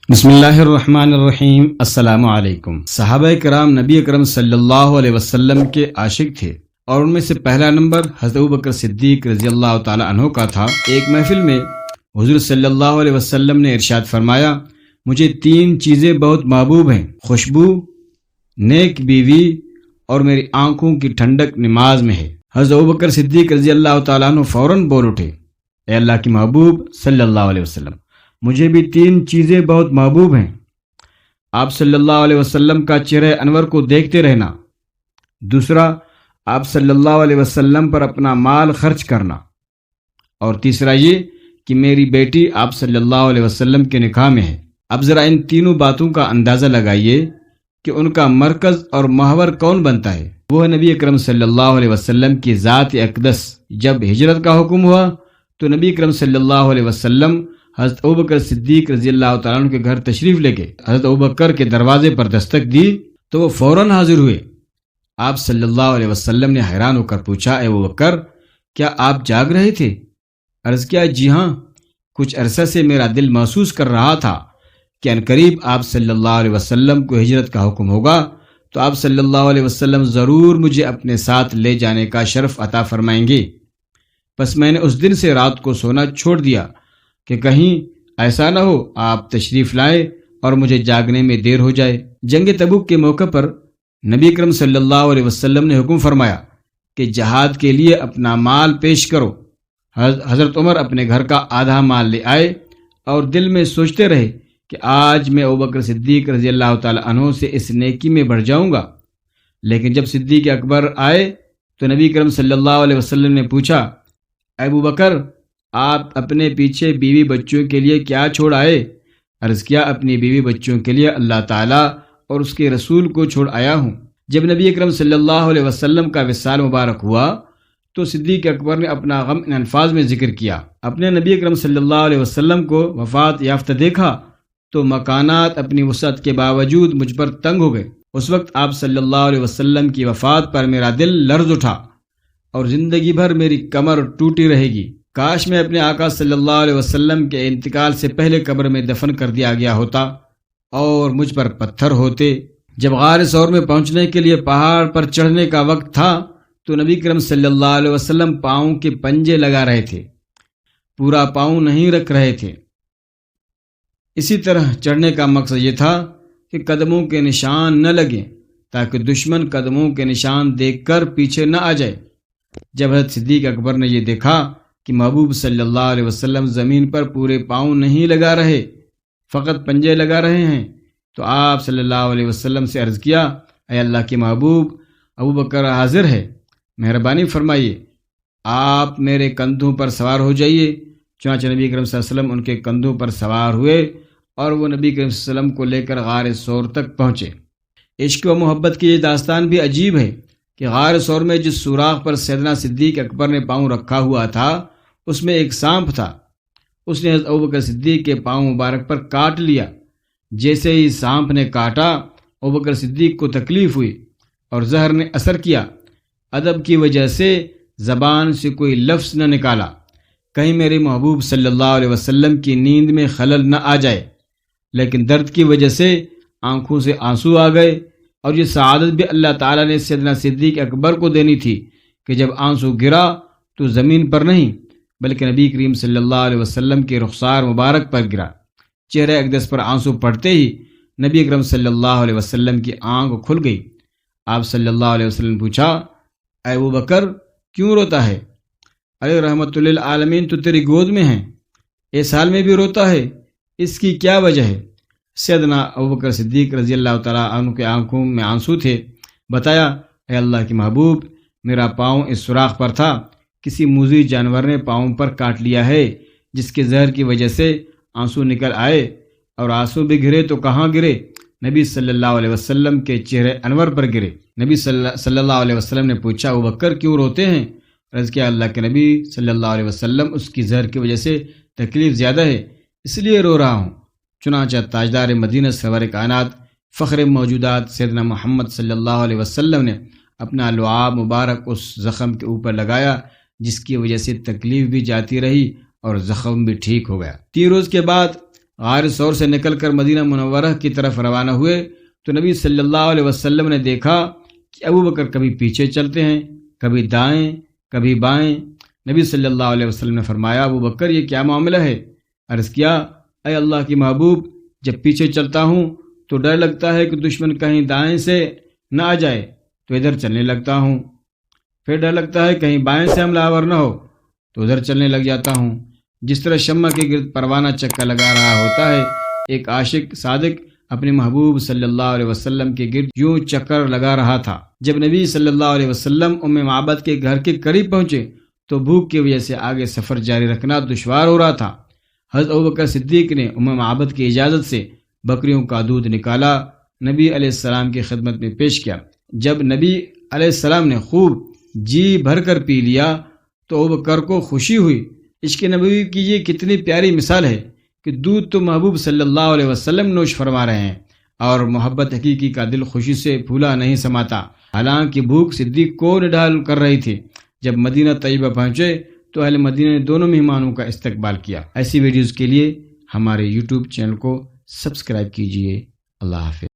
بسم اللہ الرحمن الرحیم۔ السلام علیکم۔ صحابہ کرام نبی اکرم صلی اللہ علیہ وسلم کے عاشق تھے اور ان میں سے پہلا نمبر حضرت ابوبکر صدیق رضی اللہ تعالی عنہ کا تھا۔ ایک محفل میں حضور صلی اللہ علیہ وسلم نے ارشاد فرمایا، مجھے 3 چیزیں بہت محبوب ہیں، خوشبو، نیک بیوی اور میری آنکھوں کی ٹھنڈک نماز میں ہے۔ حضرت ابوبکر صدیق رضی اللہ تعالیٰ عنہ فوراً بول اٹھے، اے اللہ کی محبوب صلی اللہ علیہ وسلم، مجھے بھی 3 چیزیں بہت محبوب ہیں۔ آپ صلی اللہ علیہ وسلم کا چہرہ انور کو دیکھتے رہنا، دوسرا آپ صلی اللہ علیہ وسلم پر اپنا مال خرچ کرنا، اور تیسرا یہ کہ میری بیٹی آپ صلی اللہ علیہ وسلم کے نکاح میں ہے۔ اب ذرا ان تینوں باتوں کا اندازہ لگائیے کہ ان کا مرکز اور محور کون بنتا ہے؟ وہ ہے نبی اکرم صلی اللہ علیہ وسلم کی ذات اقدس۔ جب ہجرت کا حکم ہوا تو نبی اکرم صلی اللہ علیہ وسلم حضرت ابوبکر صدیق رضی اللہ تعالیٰ عنہ کے گھر تشریف لے گئے۔ حضرت ابوبکر کے دروازے پر دستک دی تو وہ فوراً حاضر ہوئے۔ آپ صلی اللہ علیہ وسلم نے حیران ہو کر پوچھا، اے ابوبکر، کیا آپ جاگ رہے تھے؟ عرض کیا، جی ہاں، کچھ عرصہ سے میرا دل محسوس کر رہا تھا کہ عنقریب آپ صلی اللہ علیہ وسلم کو ہجرت کا حکم ہوگا تو آپ صلی اللہ علیہ وسلم ضرور مجھے اپنے ساتھ لے جانے کا شرف عطا فرمائیں گے۔ بس میں نے اس دن سے رات کو سونا چھوڑ دیا کہ کہیں ایسا نہ ہو آپ تشریف لائے اور مجھے جاگنے میں دیر ہو جائے۔ جنگ تبوک کے موقع پر نبی اکرم صلی اللہ علیہ وسلم نے حکم فرمایا کہ جہاد کے لیے اپنا مال پیش کرو۔ حضرت عمر اپنے گھر کا آدھا مال لے آئے اور دل میں سوچتے رہے کہ آج میں ابوبکر صدیق رضی اللہ تعالی عنہ سے اس نیکی میں بڑھ جاؤں گا۔ لیکن جب صدیق اکبر آئے تو نبی اکرم صلی اللہ علیہ وسلم نے پوچھا، اے ابوبکر، آپ اپنے پیچھے بیوی بچوں کے لیے کیا چھوڑ آئے؟ عرض کیا، اپنی بیوی بچوں کے لیے اللہ تعالیٰ اور اس کے رسول کو چھوڑ آیا ہوں۔ جب نبی اکرم صلی اللہ علیہ وسلم کا وصال مبارک ہوا تو صدیق اکبر نے اپنا غم ان الفاظ میں ذکر کیا۔ اپنے نبی اکرم صلی اللہ علیہ وسلم کو وفات یافتہ دیکھا تو مکانات اپنی وسعت کے باوجود مجھ پر تنگ ہو گئے۔ اس وقت آپ صلی اللہ علیہ وسلم کی وفات پر میرا دل لرز اٹھا اور زندگی بھر میری کمر ٹوٹی رہے گی۔ کاش میں اپنے آقا صلی اللہ علیہ وسلم کے انتقال سے پہلے قبر میں دفن کر دیا گیا ہوتا اور مجھ پر پتھر ہوتے۔ جب غار ثور میں پہنچنے کے لیے پہاڑ پر چڑھنے کا وقت تھا تو نبی کرم صلی اللہ علیہ وسلم پاؤں کے پنجے لگا رہے تھے، پورا پاؤں نہیں رکھ رہے تھے۔ اسی طرح چڑھنے کا مقصد یہ تھا کہ قدموں کے نشان نہ لگیں تاکہ دشمن قدموں کے نشان دیکھ کر پیچھے نہ آ جائے۔ جب حضرت صدیق اکبر نے یہ دیکھا کہ محبوب صلی اللہ علیہ وسلم زمین پر پورے پاؤں نہیں لگا رہے، فقط پنجے لگا رہے ہیں، تو آپ صلی اللہ علیہ وسلم سے عرض کیا، اے اللہ کے محبوب، ابوبکر حاضر ہے، مہربانی فرمائیے، آپ میرے کندھوں پر سوار ہو جائیے۔ چنانچہ نبی کریم صلی اللہ علیہ وسلم ان کے کندھوں پر سوار ہوئے اور وہ نبی کریم صلی اللہ علیہ وسلم کو لے کر غار ثور تک پہنچے۔ عشق و محبت کی یہ داستان بھی عجیب ہے کہ غار ثور میں جس سوراخ پر سیدنا صدیق اکبر نے پاؤں رکھا ہوا تھا اس میں ایک سانپ تھا۔ اس نے حضرت ابوبکر صدیق کے پاؤں مبارک پر کاٹ لیا۔ جیسے ہی سانپ نے کاٹا، ابوبکر صدیق کو تکلیف ہوئی اور زہر نے اثر کیا۔ ادب کی وجہ سے زبان سے کوئی لفظ نہ نکالا، کہیں میرے محبوب صلی اللہ علیہ وسلم کی نیند میں خلل نہ آ جائے، لیکن درد کی وجہ سے آنکھوں سے آنسو آ گئے، اور یہ سعادت بھی اللہ تعالیٰ نے سیدنا صدیق اکبر کو دینی تھی کہ جب آنسو گرا تو زمین پر نہیں بلکہ نبی کریم صلی اللہ علیہ وسلم کے رخسار مبارک پر گرا۔ چہرہ اقدس پر آنسو پڑتے ہی نبی اکرم صلی اللہ علیہ وسلم کی آنکھ کھل گئی۔ آپ صلی اللہ علیہ وسلم نے پوچھا، اے ابوبکر، کیوں روتا ہے؟ ارے رحمت للعالمین تو تیری گود میں ہیں، اس حال میں بھی روتا ہے، اس کی کیا وجہ ہے؟ سیدنا ابوبکر صدیق رضی اللہ تعالیٰ عنہ کے آنکھوں میں آنسو تھے۔ بتایا، اے اللہ کے محبوب، میرا پاؤں اس سوراخ پر تھا، کسی موذی جانور نے پاؤں پر کاٹ لیا ہے جس کے زہر کی وجہ سے آنسو نکل آئے، اور آنسو بھی گرے تو کہاں گرے؟ نبی صلی اللہ علیہ وسلم کے چہرے انور پر گرے۔ نبی صلی اللہ علیہ وسلم نے پوچھا، ابوبکر کیوں روتے ہیں؟ عرض کیا، اللہ کے نبی صلی اللہ علیہ وسلم اس کی زہر کی وجہ سے تکلیف زیادہ ہے، اس لیے رو رہا ہوں۔ چنانچہ تاجدار مدینہ سرور کائنات فخر موجودات سیدنا محمد صلی اللہ علیہ وسلم نے اپنا لعاب مبارک اس زخم کے اوپر لگایا، جس کی وجہ سے تکلیف بھی جاتی رہی اور زخم بھی ٹھیک ہو گیا۔ 3 روز کے بعد غار ثور سے نکل کر مدینہ منورہ کی طرف روانہ ہوئے تو نبی صلی اللہ علیہ وسلم نے دیکھا کہ ابو بکر کبھی پیچھے چلتے ہیں، کبھی دائیں، کبھی بائیں۔ نبی صلی اللہ علیہ وسلم نے فرمایا، ابو بکر یہ کیا معاملہ ہے؟ عرض کیا، اے اللہ کی محبوب، جب پیچھے چلتا ہوں تو ڈر لگتا ہے کہ دشمن کہیں دائیں سے نہ آ جائے تو ادھر چلنے لگتا ہوں، پھر ڈر لگتا ہے کہیں بائیں سے حملہ آور نہ ہو تو ادھر چلنے لگ جاتا ہوں۔ جس طرح شمع کے گرد پروانہ چکا لگا رہا ہوتا ہے، ایک عاشق صادق اپنے محبوب صلی اللہ علیہ وسلم کے گرد یوں چکر لگا رہا تھا۔ جب نبی صلی اللہ علیہ وسلم ام معبد کے گھر کے قریب پہنچے تو بھوک کی وجہ سے آگے سفر جاری رکھنا دشوار ہو رہا تھا۔ حضرت ابوبکر صدیق نے ام معبد کی اجازت سے بکریوں کا دودھ نکالا، نبی علیہ السلام کی خدمت میں پیش کیا۔ جب نبی علیہ السلام نے خوب جی بھر کر پی لیا تو ابوبکر کو خوشی ہوئی۔ عشق نبوی کی یہ کتنی پیاری مثال ہے کہ دودھ تو محبوب صلی اللہ علیہ وسلم نوش فرما رہے ہیں اور محبت حقیقی کا دل خوشی سے پھولا نہیں سماتا۔ حالانکہ بھوک صدیق کو نڈال کر رہی تھی۔ جب مدینہ طیبہ پہنچے تو اہل مدینہ نے دونوں مہمانوں کا استقبال کیا۔ ایسی ویڈیوز کے لیے ہمارے YouTube چینل کو سبسکرائب کیجیے۔ اللہ حافظ۔